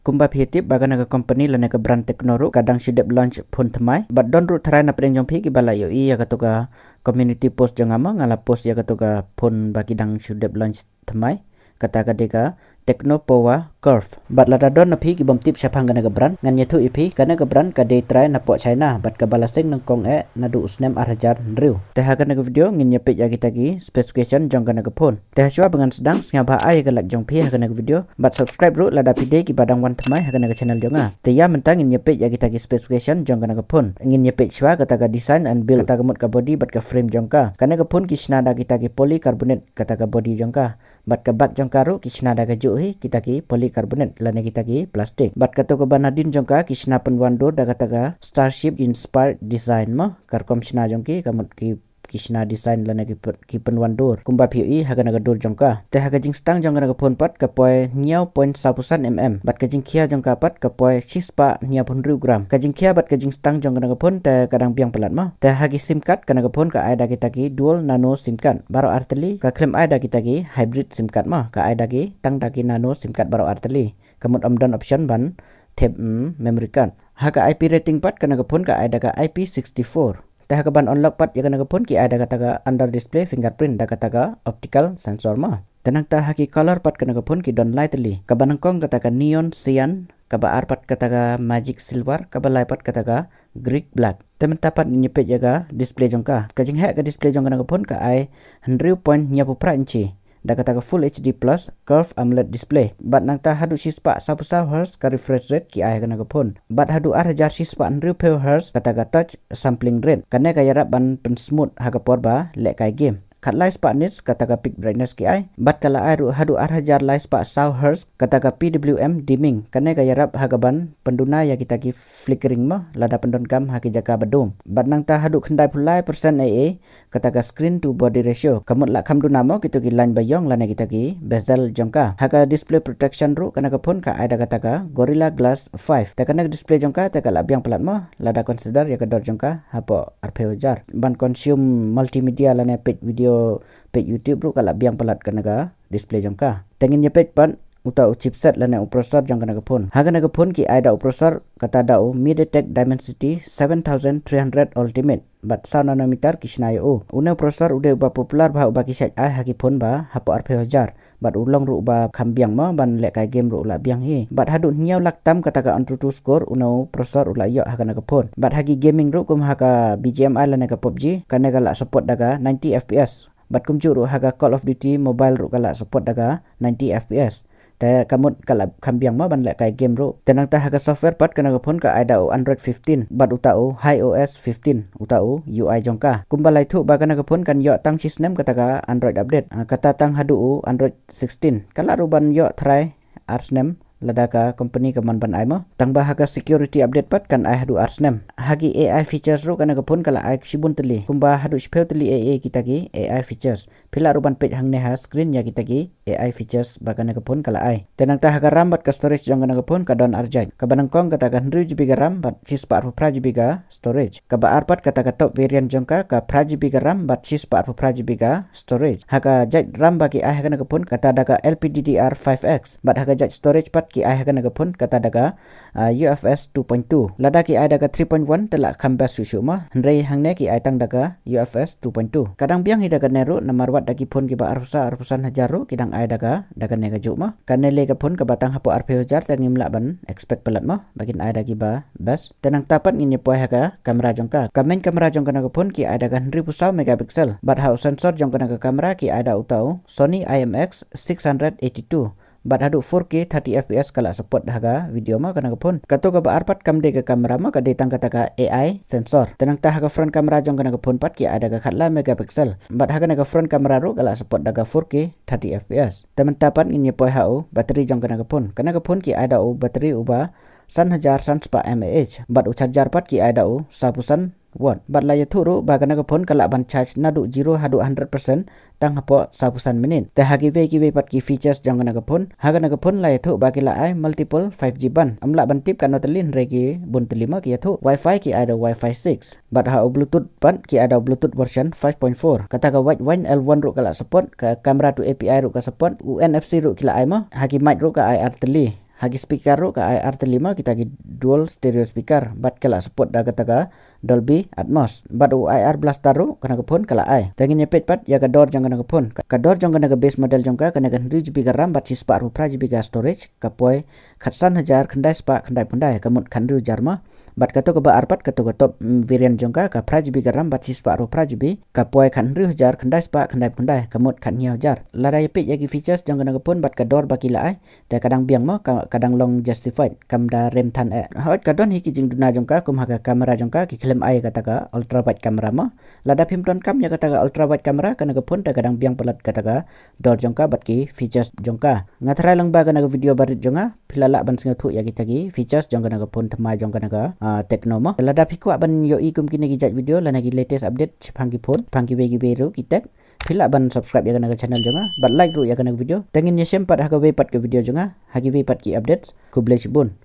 kumba phitip bagana ka company lane ka brand teknoru kadang shudep launch phun thamai but don ru thrai na preng jong phi ki bala yo I ya ka to ka community post jongama ngala post ya ka to ka phun baki dang shudep launch thamai kata ka deka Tekno Power Curve. Bat lada don na phi ki bom tip syapang kana ka brand ngan yathu ipi kana ka brand ka day try na po China bat ka balasting nang kong na du usnem arhajar riu. Teh kana ka video ngin yapit ya kita ki specification jong kana ka phone. Teh syua bengan sedang singa ba ai ka lak jong phi kana ka video bat subscribe ru lada pide ki badang wan thamai kana ka channel jonga. Teh ya mentang ngin yapit ya kita ki specification jong kana ka phone. Ngin yapit syua kata ka design and build kata ka mut ka body bat ka frame jong ka. Kana ka phone ki snada kita ki polycarbonate kata ka body jong ka. Bat ka bak jong ka ru ki snada ka ju kita ki polycarbonate lane kita ki plastik bat kato ko banadin jongka kisna penwando daga taga starship inspired design ma karkom sna jongki kamut ki kisna design lane ki penwandor kumba phi hagana ga dur jongka te haga jing stang jongka ga phone pat ka poi niau point sapusan bat ka jing khia jongka pat ka poi sispa nia punru gram ka jing khia bat ka jing stang jongka ga phone te kadang biang pelat ma te hagi sim card kana ga phone ka aida kita ki dual nano sim card baro arteli ka claim aida kita ki hybrid sim card ma ka aida ki tang daki nano sim card baro arteli kamut amdan option ban tab memory card haga IP rating pat kana ga phone ka aida ka IP64 teh ka ban unlock pat ya kana ka phone ki ada kata ka under display fingerprint da kata ka optical sensor ma tenang ta haki color pat kana ka phone ki don lightly ka banang kong kata ka neon cyan ka ba ar pat kata ka magic silver ka ba lai pat kata ka greek black temen tapat nyepet ya ka display jongka ka jing ka display jong kana ka phone ka ai 100.9 inci da kata ka full HD plus curve AMOLED display bat nang ta hadu sispa 1000 Hz ka refresh rate ki ai kana ka phone bat hadu 6000 sispa 1000 Hz kata ka touch sampling rate kane ka yarap ban pen smooth ha ka porba le kai game kat lai spa nits kata ka peak brightness ki ai bat kala ai ru hadu 6000 lai spa 100 Hz kata ka PWM dimming kane ka yarap ha ka ban penduna ya kita ki flickering ma lada pendon kam ha ki jaka badum bat nang ta hadu khandai phulai persen AA kata ka screen to body ratio kamut la kham duna mo kitu ki line bayong lane kita ki bezel jongka ha ka display protection ru kana ka phone ka ai da kata ka Gorilla Glass 5 ta kana display jongka ta ka la biang pelat mo lada consider ya ka dor jongka ha po RP jar ban consume multimedia lane page video page YouTube ru kala biang pelat kana ka display jongka tengin ya page pan uta chipset lane processor jong kana ka phone ha kana ka phone ki ai da processor kata da MediaTek Dimensity 7300 Ultimate bat 100 nanometer kisnayo une processor udah ba popular ba baki set ai haki phone ba hapo RP jar bat ulong ru ba khambiang ma ban le kai game ru la biang hi bat hadu nyau laktam kata ka Antutu score uno processor ula yo ha kana ka phone bat hagi gaming ru kum ha ka BGMI lane ka PUBG kana ka la support daga 90 fps bat kum ju ru ha ka Call of Duty mobile ru kala support daga 90 fps ta kamut kala khambiang ma ban le kai game ro tenang ta haga software pat kana ka phone ka aida Android 15 bat utau iOS 15 utau UI jongka kumbalai thu ba kana ka phone kan yo tang system kata ka Android update kata tang hadu Android 16 kala ruban yo try arsnem lada ka company ka man ban ai ma tang ba haga security update pat kan ai hadu arsnem hagi AI features ro kana ka phone kala ai sibun teli kumba hadu speu teli AI kita ki AI features pila ruban page hang ne ha screen ya kita ki AI features ba kana ka phone kala ai tenang ta haga ram bat ka storage jong kana ka phone ka don arjai ka banang kong kata ka 100GB ka ram bat 4GB ka storage ka ba arpat kata ka top variant jong ka 4GB ka ram bat 4GB ka storage haga jai ram ba ki ai kana ka phone kata da ka LPDDR5X bat haga jai storage pat ki ai haga naga phone kata daga UFS 2.2 lada ki ai daga 3.1 tela khamba susu ma hrei hangne ki ai tang daga UFS 2.2 kadang biang hi daga neru namar wat dagi phone ki ba arpusan hajaru kidang ai daga nega juma kanele ka phone ka batang hapo RP hajar tangim la ban expect pelat ma bagin ai dagi ba bas tenang tapat ngin poi haga kamera jongka kamen kamera jongka naga phone ki ai daga 1000 megapixel bat ha sensor jongka naga kamera ki ai da utau Sony IMX 682 bat hadu 4K 30 fps kala support haga video ma kana phone kato ka ba arpat kamde ka kamera ma ka detang kata ka AI sensor tenang ta haga front kamera jong kana phone pat ki ada ka khatla megapixel bat haga naga front kamera ru kala support daga 4K 30 fps temen tapan ini poi hau bateri jong kana phone ki ada bateri uba 1000 mAh bat charger pat ki ada sapusan watt bat la yathuru bagana ka phone kala ban charge nadu 0 hadu 100% tang hapo sapusan minit te hagi ve pat ki features jong kana ka phone haga na ka phone la yathu bagi la ai multiple 5G ban amla ban tip kan telin regi bun telima ki yathu wifi ki ada wifi 6 bat ha bluetooth pat ki ada bluetooth version 5.4 kata ka wide wine L1 ru kala support ka camera to API ru ka support NFC ru kila ai ma hagi mic ru ka ai arteli hagi speaker ru ka IR5 kita gi dual stereo speaker bat kala support da kata Dolby Atmos bat u IR blaster ru kana phone kala ai tangin nyepet pat ya ka dor jang kana phone ka dor jang kana base model jang ka kana 100GB RAM bat sispa ru pra GB storage ka poi khatsan hajar khandai spa khandai kamut khanru jarma bat kato ka ba arpat kato ka top variant jang ka pra GB RAM bat sispa ru pra GB ka poi khanru hajar khandai spa khandai kamut khannya hajar lara yepet ya ki features jang kana phone bat ka dor bakila ai ta kadang biang mo kadang long justified kamda rem than hot kadon hi ki jing duna jong ka kum haga kamera jong ka ki claim ai kata ka ultra wide camera mo lada phim ton kam ya kata ka ultra wide camera kana ka phone ta kadang biang pelat kata ka dor jong ka bat ki features jong ka ngathra lang ba kana ka video barit jonga philala ban singa thu ya kita ki features jong kana ka phone thma jong kana ka techno mo lada phiku ban yo i kum kini ki jat video lana ki latest update phangki phone phangki begi beru kitek phila ban subscribe ya kana ka channel jonga bat like ru ya kana video tengin nyesem pat haga we pat ke video jonga hagi we pat ki updates ku bless bun